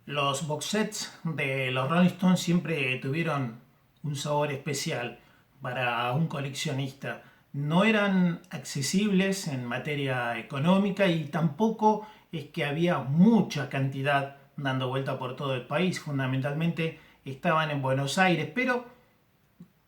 Los box sets de los Rolling Stones siempre tuvieron un sabor especial para un coleccionista. No eran accesibles en materia económica y tampoco es que había mucha cantidad dando vuelta por todo el país. Fundamentalmente estaban en Buenos Aires, pero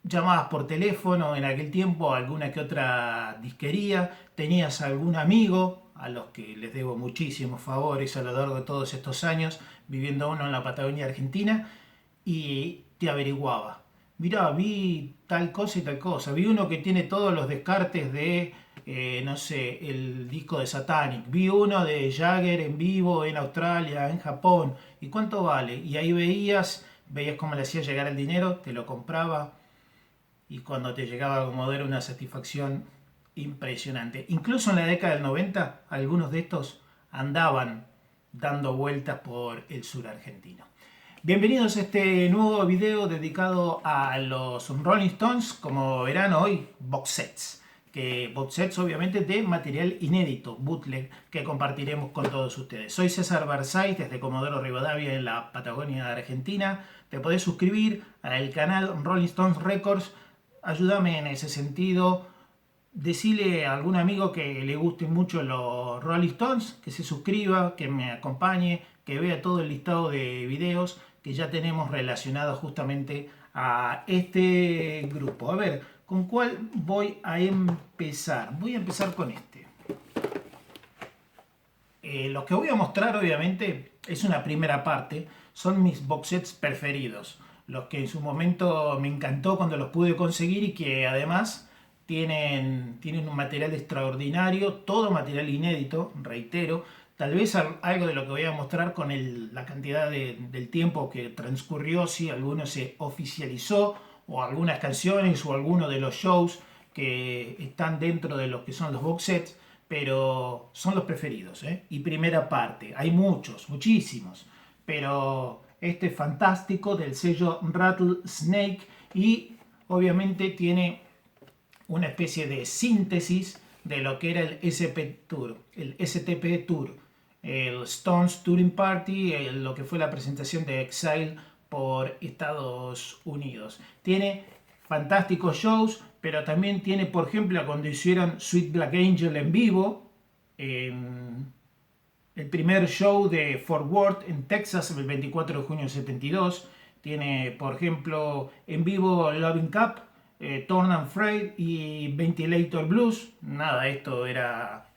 llamabas por teléfono en aquel tiempo a alguna que otra disquería, tenías algún amigo a los que les debo muchísimos favores a lo largo de todos estos años, viviendo uno en la Patagonia Argentina, y te averiguaba. Mirá, vi tal cosa y tal cosa. Vi uno que tiene todos los descartes de, no sé, el disco de Satanic. Vi uno de Jagger en vivo en Australia, en Japón. ¿Y cuánto vale? Y ahí veías cómo le hacía llegar el dinero, te lo compraba y cuando te llegaba a Commodore era una satisfacción impresionante. Incluso en la década del 90, algunos de estos andaban dando vueltas por el sur argentino. Bienvenidos a este nuevo video dedicado a los Rolling Stones, como verán hoy, box sets. Box sets obviamente de material inédito, bootleg, que compartiremos con todos ustedes. Soy César Barzay desde Comodoro Rivadavia en la Patagonia Argentina. Te podés suscribir al canal Rolling Stones Records. Ayúdame en ese sentido. Decirle a algún amigo que le gusten mucho los Rolling Stones, que se suscriba, que me acompañe, que vea todo el listado de videos que ya tenemos relacionados justamente a este grupo. A ver, ¿con cuál voy a empezar? Voy a empezar con este. Lo que voy a mostrar obviamente es una primera parte, son mis box sets preferidos, los que en su momento me encantó cuando los pude conseguir y que además tienen un material extraordinario, todo material inédito, reitero, tal vez algo de lo que voy a mostrar con la cantidad del tiempo que transcurrió, si alguno se oficializó o algunas canciones o alguno de los shows que están dentro de lo que son los box sets, pero son los preferidos, ¿eh? Y primera parte, hay muchos, muchísimos, pero este es fantástico del sello Rattlesnake y obviamente tiene una especie de síntesis de lo que era el SP Tour, el STP Tour, el Stones Touring Party, lo que fue la presentación de Exile por Estados Unidos. Tiene fantásticos shows, pero también tiene, por ejemplo, cuando hicieron Sweet Black Angel en vivo, el primer show de Fort Worth en Texas el 24 de junio del 72. Tiene, por ejemplo, en vivo Loving Cup, Torn and Frayed y Ventilator Blues. Nada, esto era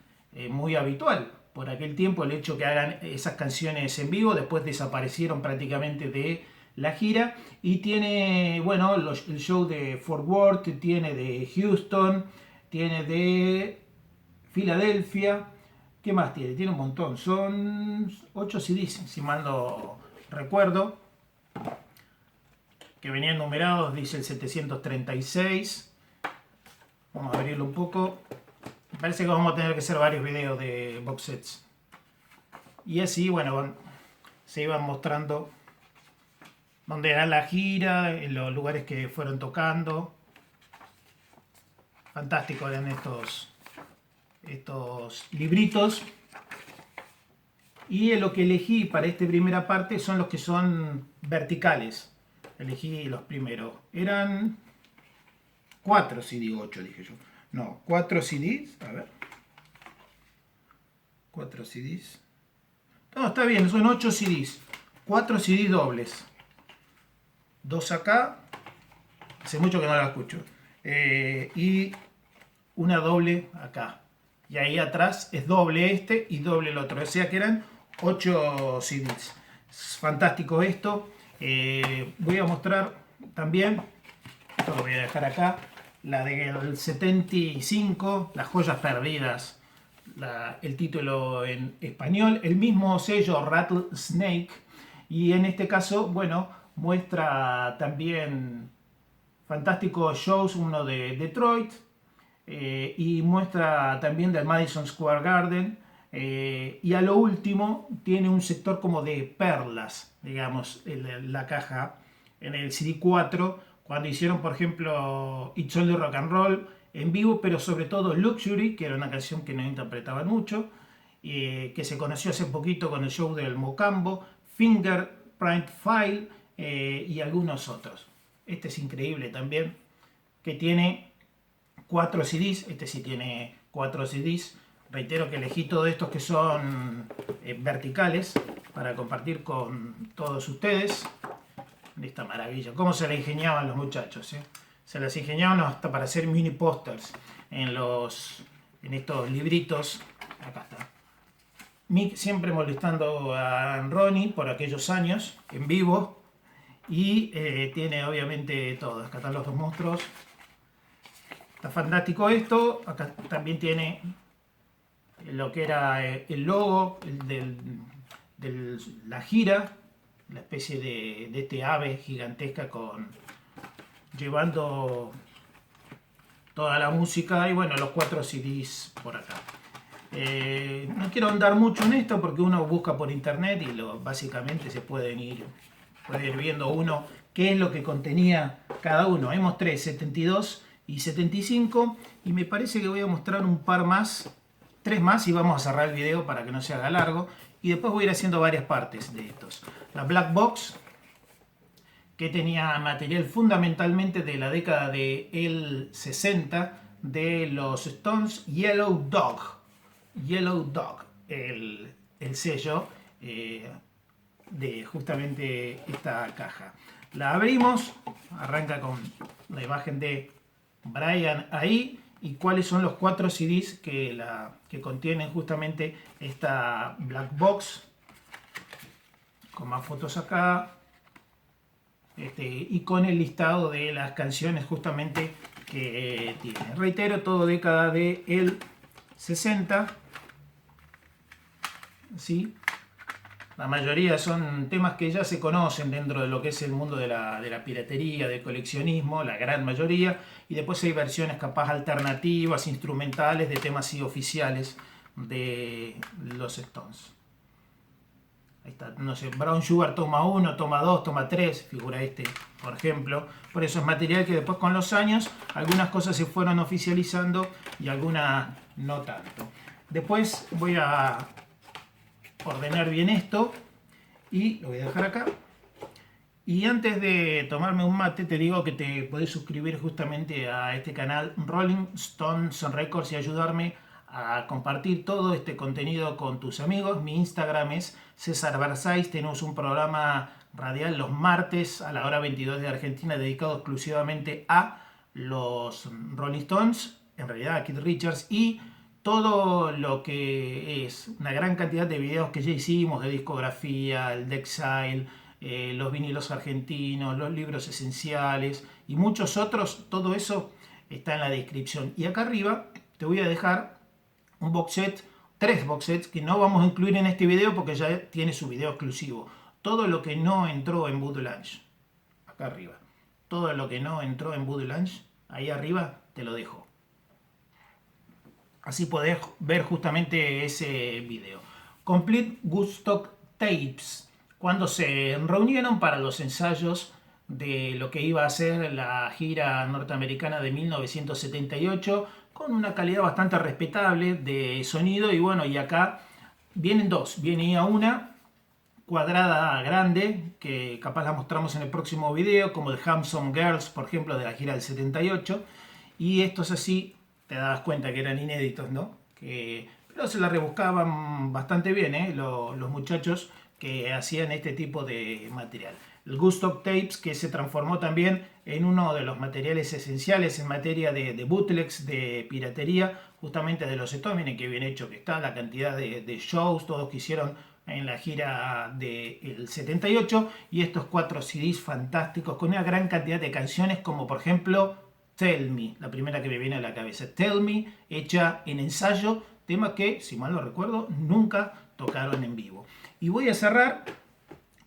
muy habitual. Por aquel tiempo el hecho que hagan esas canciones en vivo, después desaparecieron prácticamente de la gira. Y tiene, bueno, el show de Fort Worth, tiene de Houston, tiene de Filadelfia. ¿Qué más tiene? Tiene un montón. Son 8 CDs, si mal no recuerdo, que venían numerados, dice el 736. Vamos a abrirlo un poco. Me parece que vamos a tener que hacer varios videos de box sets. Y así, bueno, se iban mostrando dónde era la gira, en los lugares que fueron tocando. Fantástico eran estos libritos. Y lo que elegí para esta primera parte son los que son verticales. Elegí los primeros. Eran 4 CD, 8 dije yo. No, 4 CDs. A ver. 4 CDs. No, está bien, son 8 CDs. 4 CDs dobles. 2 acá. Hace mucho que no la escucho. Y una doble acá. Y ahí atrás es doble este y doble el otro. O sea que eran 8 CDs. Es fantástico esto. Voy a mostrar también, esto lo voy a dejar acá, la del 75, Las joyas perdidas, el título en español, el mismo sello Rattlesnake, y en este caso, bueno, muestra también fantásticos shows, uno de Detroit, y muestra también del Madison Square Garden, y a lo último tiene un sector como de perlas, digamos, en la caja, en el CD4, cuando hicieron, por ejemplo, It's Only Rock and Roll en vivo, pero sobre todo Luxury, que era una canción que no interpretaban mucho, que se conoció hace poquito con el show del Mocambo, Fingerprint File y algunos otros. Este es increíble también, que tiene 4 CDs. Este sí tiene 4 CDs. Reitero que elegí todos estos que son verticales para compartir con todos ustedes. Esta maravilla. Cómo se la ingeniaban los muchachos, ¿eh? Se las ingeniaban hasta para hacer mini pósters en estos libritos. Acá está. Mick siempre molestando a Ronnie por aquellos años en vivo. Y tiene obviamente todo. Acá están los dos monstruos. Está fantástico esto. Acá también tiene lo que era el logo de la gira. La especie de este ave gigantesca llevando toda la música. Y bueno, los 4 CDs por acá. No quiero ahondar mucho en esto porque uno busca por internet y básicamente se puede ir viendo uno qué es lo que contenía cada uno. Hay 3, 72 y 75, y me parece que voy a mostrar un par más, 3 más, y vamos a cerrar el video para que no se haga largo, y después voy a ir haciendo varias partes de estos. La Black Box, que tenía material fundamentalmente de la década del 60 de los Stones. Yellow Dog, el sello de justamente esta caja. La abrimos, arranca con la imagen de Brian ahí, y cuáles son los 4 CDs que contienen justamente esta Black Box, con más fotos acá, y con el listado de las canciones justamente que tiene. Reitero, todo década del 60, ¿sí? La mayoría son temas que ya se conocen dentro de lo que es el mundo de la piratería, del coleccionismo, la gran mayoría, y después hay versiones capaz alternativas, instrumentales, de temas sí oficiales de los Stones. Ahí está, no sé, Brown Sugar toma 1, toma 2, toma 3, figura este, por ejemplo. Por eso es material que después con los años algunas cosas se fueron oficializando y algunas no tanto. Después voy a ordenar bien esto y lo voy a dejar acá. Y antes de tomarme un mate, te digo que te podés suscribir justamente a este canal Rolling Stones Records y ayudarme a compartir todo este contenido con tus amigos. Mi Instagram es César Versáis. Tenemos un programa radial los martes a la hora 22 de Argentina dedicado exclusivamente a los Rolling Stones, en realidad a Keith Richards, y todo lo que es una gran cantidad de videos que ya hicimos de discografía, el de Exile, los vinilos argentinos, los libros esenciales y muchos otros. Todo eso está en la descripción. Y acá arriba te voy a dejar un box set, 3 box sets que no vamos a incluir en este video porque ya tiene su video exclusivo. Todo lo que no entró en Voodoo Lounge, acá arriba. Todo lo que no entró en Voodoo Lounge, ahí arriba te lo dejo. Así podés ver justamente ese video. Complete Woodstock Tapes, cuando se reunieron para los ensayos de lo que iba a ser la gira norteamericana de 1978, con una calidad bastante respetable de sonido. Y bueno, y acá vienen 2, viene una cuadrada grande, que capaz la mostramos en el próximo video, como el Handsome Girls, por ejemplo, de la gira del 78, y estos así, te das cuenta que eran inéditos, ¿no? Pero se la rebuscaban bastante bien, los muchachos que hacían este tipo de material. El Woodstock Tapes, que se transformó también en uno de los materiales esenciales en materia de bootlegs, de piratería, justamente de los Stones. Miren qué bien hecho que está, la cantidad de shows, todos que hicieron en la gira del 78, y estos 4 CDs fantásticos con una gran cantidad de canciones, como por ejemplo Tell Me, la primera que me viene a la cabeza. Tell Me, hecha en ensayo, tema que, si mal no recuerdo, nunca tocaron en vivo. Y voy a cerrar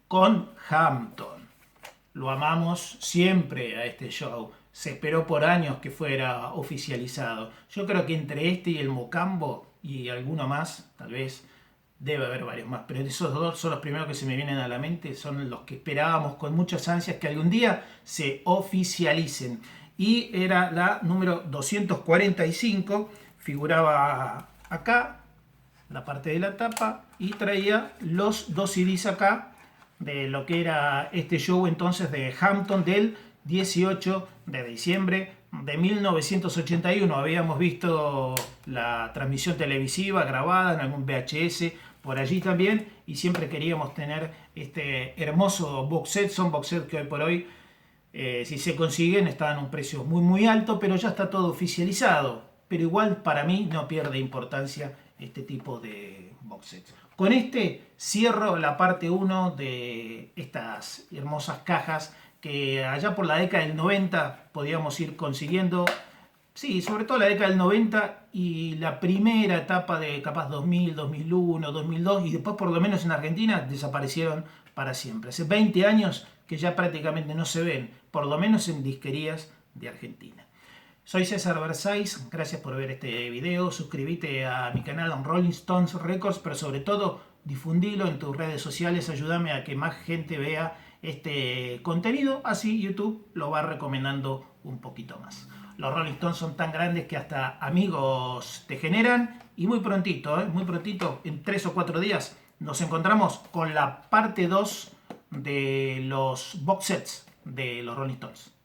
con Hampton. Lo amamos siempre a este show. Se esperó por años que fuera oficializado. Yo creo que entre este y el Mocambo y alguno más, tal vez debe haber varios más, pero esos 2 son los primeros que se me vienen a la mente. Son los que esperábamos con muchas ansias que algún día se oficialicen. Y era la número 245, figuraba acá la parte de la tapa y traía los 2 CDs acá de lo que era este show entonces de Hampton del 18 de diciembre de 1981. Habíamos visto la transmisión televisiva grabada en algún VHS por allí también, y siempre queríamos tener este hermoso box set. Son box set que hoy por hoy, si se consiguen, están a un precio muy alto, pero ya está todo oficializado. Pero igual para mí no pierde importancia este tipo de box sets. Con este cierro la parte 1 de estas hermosas cajas que allá por la década del 90 podíamos ir consiguiendo. Sí, sobre todo la década del 90 y la primera etapa de capaz 2000, 2001, 2002, y después por lo menos en Argentina desaparecieron para siempre. Hace 20 años que ya prácticamente no se ven, por lo menos en disquerías de Argentina. Soy César Versáis, gracias por ver este video, suscríbete a mi canal Rolling Stones Records, pero sobre todo difundilo en tus redes sociales, ayúdame a que más gente vea este contenido, así YouTube lo va recomendando un poquito más. Los Rolling Stones son tan grandes que hasta amigos te generan, y muy prontito, en 3 o 4 días, nos encontramos con la parte 2 de los box sets de los Rolling Stones.